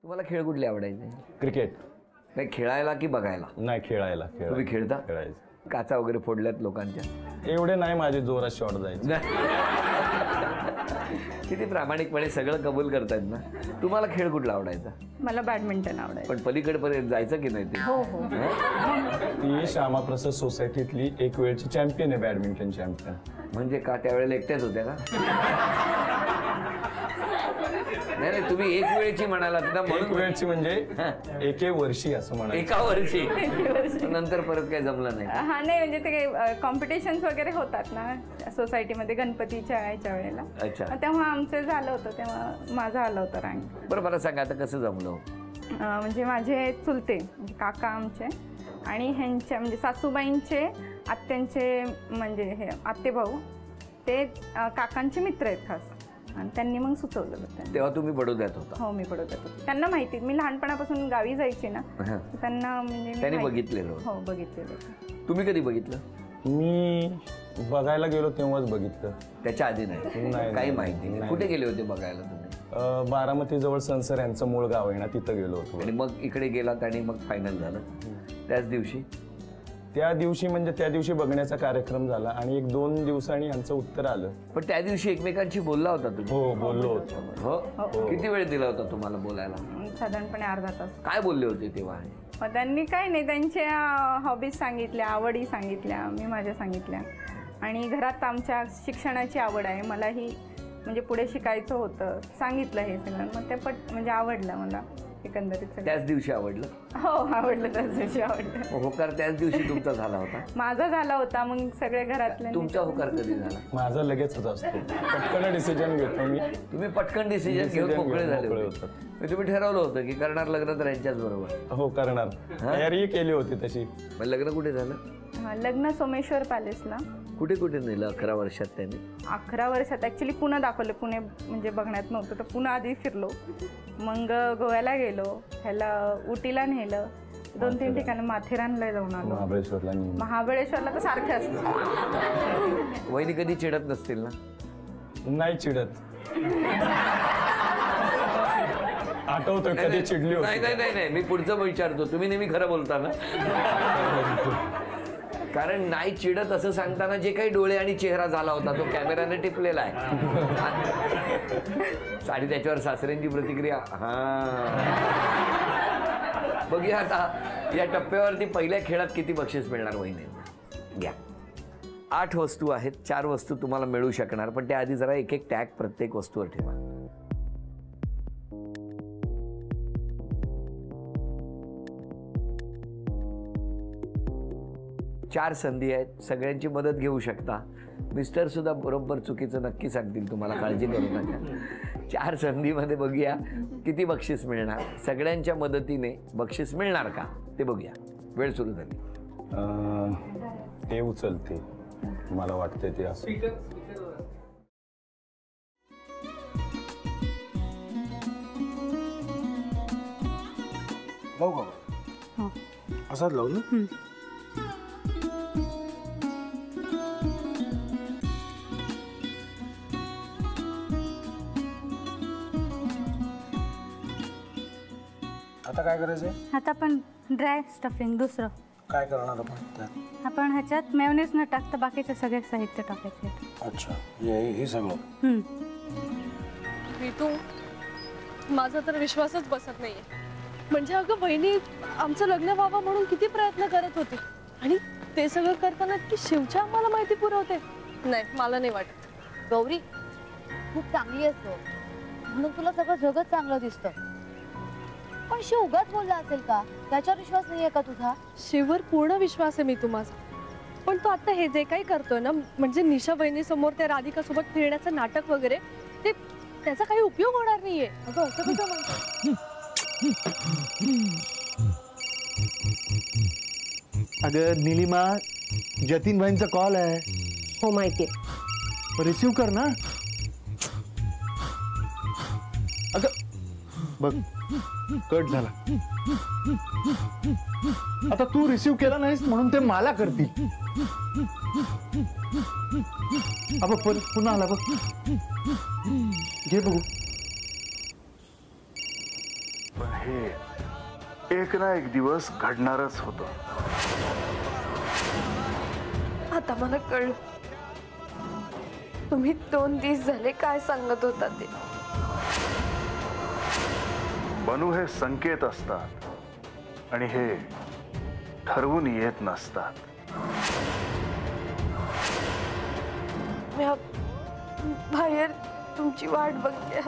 तुम्हाला खेळ कुठले आवडायचे? क्रिकेट. नाही खेळायला की बघायला? नाही खेळायला. तुम्ही खेळता? खेळायचं. काचा वगैरे फोडल्यात लोकांच्या? एवढे नाही, माझे जोरात शॉट जायचे. किती प्रामाणिकपणे सगळं कबूल करतायत ना. तुम्हाला खेळ कुठला आवडायचा? मला बॅडमिंटन आवडायचं. पण पलीकडपर्यंत जायचं की नाही ते? हो हो. ती श्यामाप्रसाद सोसायटीतली एक वेळची चॅम्पियन आहे, बॅडमिंटन चॅम्पियन. म्हणजे का त्यावेळेला एकट्याच होत्या का? नाही नाही, तुम्ही एक वेळची म्हणालात ना, म्हणून. वेळची म्हणजे एके वर्षी असं म्हणा. एका वर्षी नंतर परत काही जमलं नाही? हा नाही, म्हणजे ते कॉम्पिटिशन्स वगैरे होतात ना सोसायटीमध्ये गणपतीच्या याच्या वेळेला. अच्छा. तेव्हा आमचं झालं होतं, तेव्हा माझं आलं होतं रँक. बरं मला सांगा आता कसं जमलं? म्हणजे माझे चुलते म्हणजे काका आमचे आणि ह्यांच्या म्हणजे सासूबाईंचे आत्यांचे म्हणजे हे आत्ते भाऊ ते काकांचे मित्र आहेत खास, आणि त्यांनी मग सुचवलं होतं. तेव्हा तुम्ही बडोद्यात होता? हो मी बडोद्यात होते. त्यांना माहिती, मी लहानपणापासून गावी जायची ना, त्यांना म्हणजे त्यांनी बघितलेलं? हो बघितलेलं. तुम्ही कधी बघितलं? मी बघायला गेलो तेव्हाच बघितलं. त्याच्या आधी नाही? काही माहिती नाही. कुठे गेले होते बघायला तुम्ही? बारामती जवळ संसर यांचं मूळ गाव आहे ना, तिथं गेलो होतो. आणि मग इकडे गेलात आणि मग फायनल झालं त्याच दिवशी? त्या दिवशी म्हणजे त्या दिवशी बघण्याचा कार्यक्रम झाला आणि 1-2 दिवसांनी यांचं उत्तर आलं. पण त्या दिवशी एकमेकांशी बोलला होता तुम्ही? हो बोललो होतो. हो. किती वेळ दिला होता तुम्हाला बोलायला? साधारणपणे अर्धा तास. काय बोलले होते तेव्हा? त्यांनी काय नाही, त्यांच्या हॉबीज सांगितल्या, आवडी सांगितल्या, मी माझ्या सांगितल्या. आणि घरात आमच्या शिक्षणाची आवड आहे, मलाही म्हणजे पुढे शिकायचं होतं, सांगितलं हे सगळं. मग ते म्हणजे आवडलं मला एकंदरीत. त्याच दिवशी आवडलं? हो आवडलं, त्याच दिवशी आवडलं. होकार त्याच दिवशी तुमचा झाला होता? माझा झाला होता. मग सगळे घरातले. तुमचा होकार कधी झाला? माझा लगेचच असतो, पटकन डिसिजन घेतो मी. तुम्ही पटकन डिसिजन घेऊन मोकळे झाले होते? तुम्ही ठरवलं होतं की करणार लग्न तर यांच्याच बरोबर? हो करणार, तयारी केली होती तशी. लग्न कुठे झालं? लग्न सोमेश्वर पॅलेसला. कुठे कुठे नेलं 11 वर्षात त्यांनी? 11 वर्षात ॲक्च्युली पुणे दाखवलं. पुणे म्हणजे बघण्यात नव्हतं तर पुणे आधी फिरलो, मग गोव्याला गेलो, ह्याला उटीला नेलं, 2-3 ठिकाणी, माथेरानला जाऊन आलो, महाबळेश्वरला तर सारखे असतं. वहिनी कधी चिडत नसतील ना? नाही चिडत. आठवतं कधी चिडली होती? नाही नाही नाही, मी पुढचं विचारतो. तुम्ही नेहमी खरं बोलता ना? कारण नाही चिडत असं सांगताना जे काही डोळे आणि चेहरा झाला होता तो कॅमेराने टिपलेला आहे. आणि त्याच्यावर सासऱ्यांची प्रतिक्रिया. बघूया आता या टप्प्यावरती पहिल्या खेळात किती बक्षीस मिळणार वहिनी. घ्या. 8 वस्तू आहेत, 4 वस्तू तुम्हाला मिळू शकणार, पण त्याआधी जरा एक एक टॅग प्रत्येक वस्तूवर ठेवा. चार संधी आहेत, सगळ्यांची मदत घेऊ शकता. मिस्टर सुद्धा बरोबर चुकीचं नक्की सांगतील तुम्हाला, काळजी करू नका. 4 संधीमध्ये बघूया किती बक्षीस मिळणार. सगळ्यांच्या मदतीने बक्षीस मिळणार का ते बघूया. वेळ सुरू झाली. ते उचलते, मला वाटते ते असं. लावू का? असाच लावू ना? आता काय करायचंय? आता आपण ड्राय स्टफिंग दुसरं काय करणार आपण त्यात? आपण ह्याच्यात मेयोनीज न टाकता बाकीचे सगळे साहित्य टाकायचे. अच्छा, हे सगळं. ऋतू, माझा तर विश्वासच बसत नाहीये. म्हणजे अगं बहिणी आमचं लग्न व्हावं म्हणून किती प्रयत्न करत होती, आणि ते सगळं करताना की शिवच्या आम्हाला माहिती पुरवते. नाही, मला नाही वाटत. गौरी खूप चांगली असतो म्हणून तुला सगळं जगत चांगलं दिसतं, पण शिव उगाच बोलला असेल का? त्याच्यावर विश्वास नाहीये का तुझा? शिववर पूर्ण विश्वास आहे मी तुम्हाला, पण तो आता हे जे काही करतोय ना, म्हणजे निशा बहिणी समोर त्या राधिका सोबत फिरण्याचं नाटक वगैरे, ते त्याचा काही उपयोग होणार नाहीये. अगं असं कसं म्हणतो? अगं नीलिमा, जतीन भाईंचा कॉल आहे. हो माहितीये, रिसीव कर ना. अगं बघ, कट झाला. आता तू रिसीव केला नाहीस म्हणून ते मला करतील. अब पुन्हा आला बघ, घे बघू. हे एक ना एक दिवस घडणारच होतं. आता मला कळलं तुम्ही 2 दिवस झाले काय सांगत होता ते. बनू हे संकेत असतात आणि हे ठरवून येत नसतात. मी बाहेर तुमची वाट बघते.